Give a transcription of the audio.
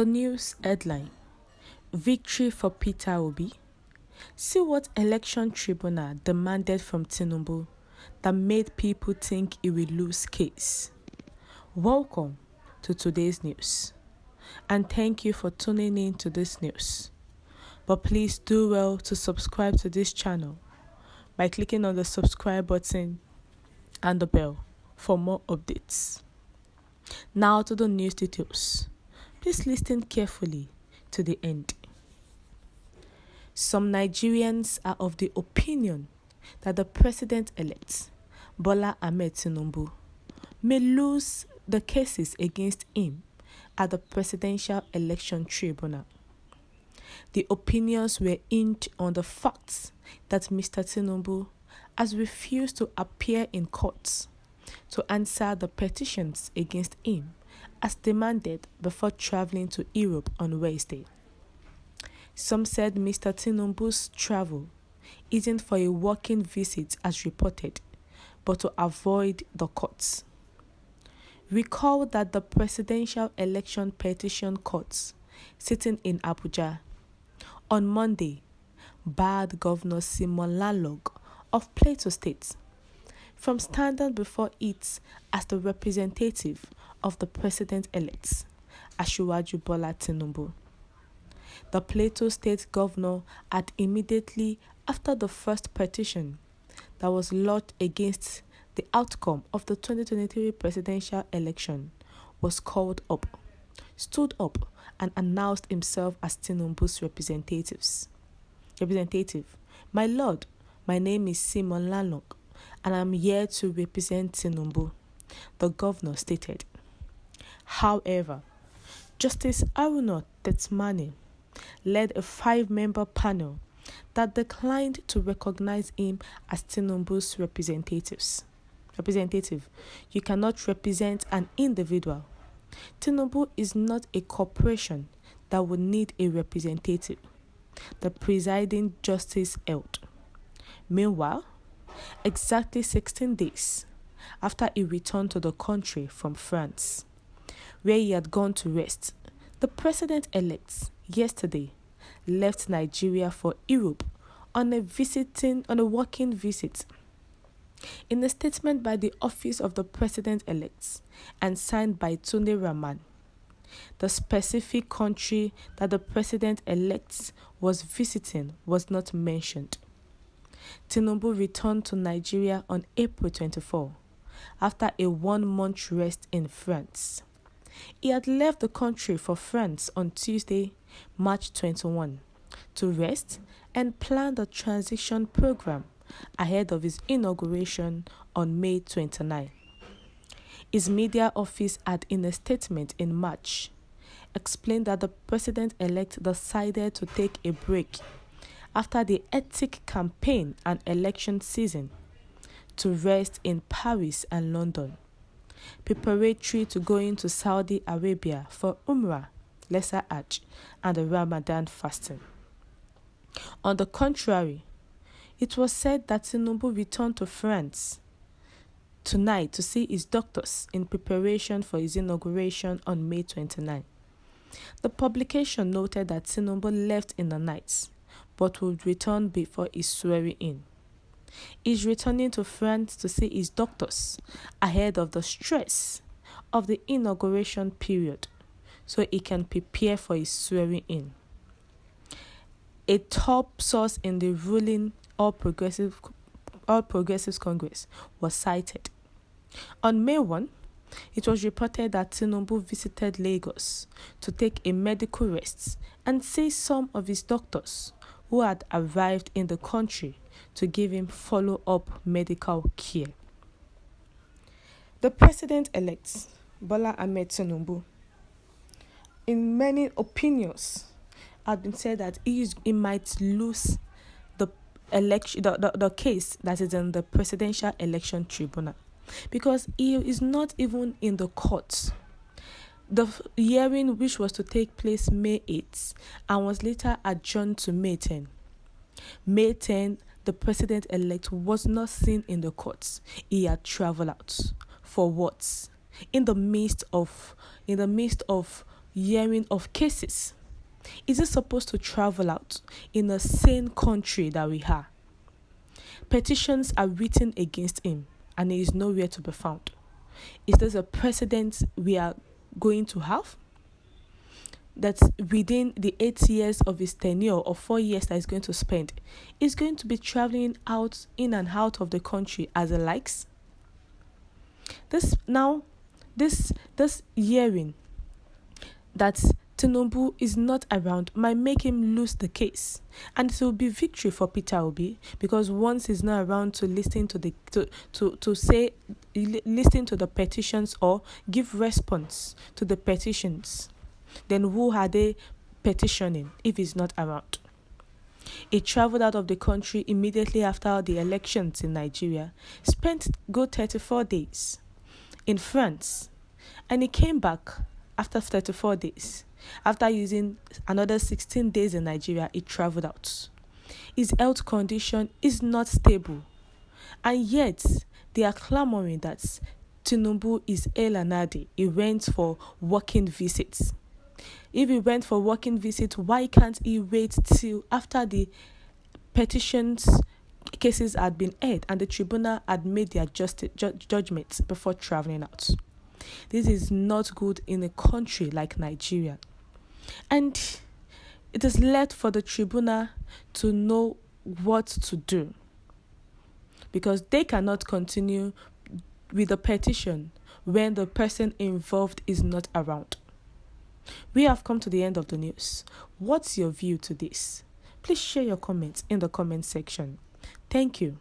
The news headline: Victory for Peter Obi. See what election tribunal demanded from Tinubu that made people think he will lose case. Welcome to today's news, and thank you for tuning in to this news. But please do well to subscribe to this channel by clicking on the subscribe button and the bell for more updates. Now to the news details. Please listen carefully to the end. Some Nigerians are of the opinion that the president-elect, Bola Ahmed Tinubu, may lose the cases against him at the Presidential Election Tribunal. The opinions were hinged on the fact that Mr. Tinubu has refused to appear in court to answer the petitions against him as demanded before traveling to Europe on Wednesday. Some said Mr. Tinubu's travel isn't for a working visit as reported, but to avoid the courts. Recall that the Presidential Election Petition Court, sitting in Abuja, on Monday, barred Governor Simon Lalong of Plateau State from standing before it as the representative of the president-elect, Asiwaju Bola Tinubu. The Plateau State governor had immediately after the first petition that was lodged against the outcome of the 2023 presidential election was called up, stood up and announced himself as Tinubu's representative. My lord, my name is Simon Lalong, and I'm here to represent Tinubu, the governor stated. However, Justice Haruna Tetmani led a 5-member panel that declined to recognize him as Tinubu's representative. You cannot represent an individual. Tinubu is not a corporation that would need a representative, the presiding justice held. Meanwhile, exactly 16 days after he returned to the country from France, where he had gone to rest, the president-elect yesterday left Nigeria for Europe on a working visit. In a statement by the office of the president-elect and signed by Tunde Rahman, the specific country that the president-elect was visiting was not mentioned. Tinubu returned to Nigeria on April 24 after a 1-month rest in France. He had left the country for France on Tuesday, March 21, to rest and plan the transition program ahead of his inauguration on May 29. His media office had, in a statement in March, explained that the president-elect decided to take a break after the hectic campaign and election season to rest in Paris and London, preparatory to going to Saudi Arabia for Umrah, Lesser Hajj, and the Ramadan fasting. On the contrary, it was said that Tinubu returned to France tonight to see his doctors in preparation for his inauguration on May 29. The publication noted that Tinubu left in the night, but would return before his swearing in. He's returning to France to see his doctors ahead of the stress of the inauguration period, so he can prepare for his swearing in. A top source in the ruling All Progressives Congress was cited. On May 1, it was reported that Tinubu visited Lagos to take a medical rest and see some of his doctors who had arrived in the country to give him follow-up medical care. The president-elect, Bola Ahmed Tinubu, in many opinions, had been said that he might lose the election, the case that is in the Presidential Election Tribunal, because he is not even in the courts. The hearing, which was to take place May 8th and was later adjourned to May 10. May 10, the president-elect was not seen in the courts. He had traveled out. For what? In the midst of hearing of cases? Is he supposed to travel out in a sane country that we are? Petitions are written against him and he is nowhere to be found. Is this a precedent we are going to have? That within the 8 years of his tenure or 4 years that he's going to spend, he's going to be traveling out in and out of the country as he likes? This hearing that Tinubu is not around might make him lose the case, and it will be victory for Peter Obi, because once he's not around to listen to the listen to the petitions or give response to the petitions, then who are they petitioning if he's not around? He traveled out of the country immediately after the elections in Nigeria, spent good 34 days in France, and he came back after 34 days. After using another 16 days in Nigeria, he traveled out. His health condition is not stable, and yet they are clamoring that Tinubu is ill and hardy. He went for working visits. If he went for working visit, why can't he wait till after the petitions cases had been heard and the tribunal had made their judgments before traveling out? This is not good in a country like Nigeria. And it is left for the tribunal to know what to do, because they cannot continue with the petition when the person involved is not around. We have come to the end of the news. What's your view to this? Please share your comments in the comment section. Thank you.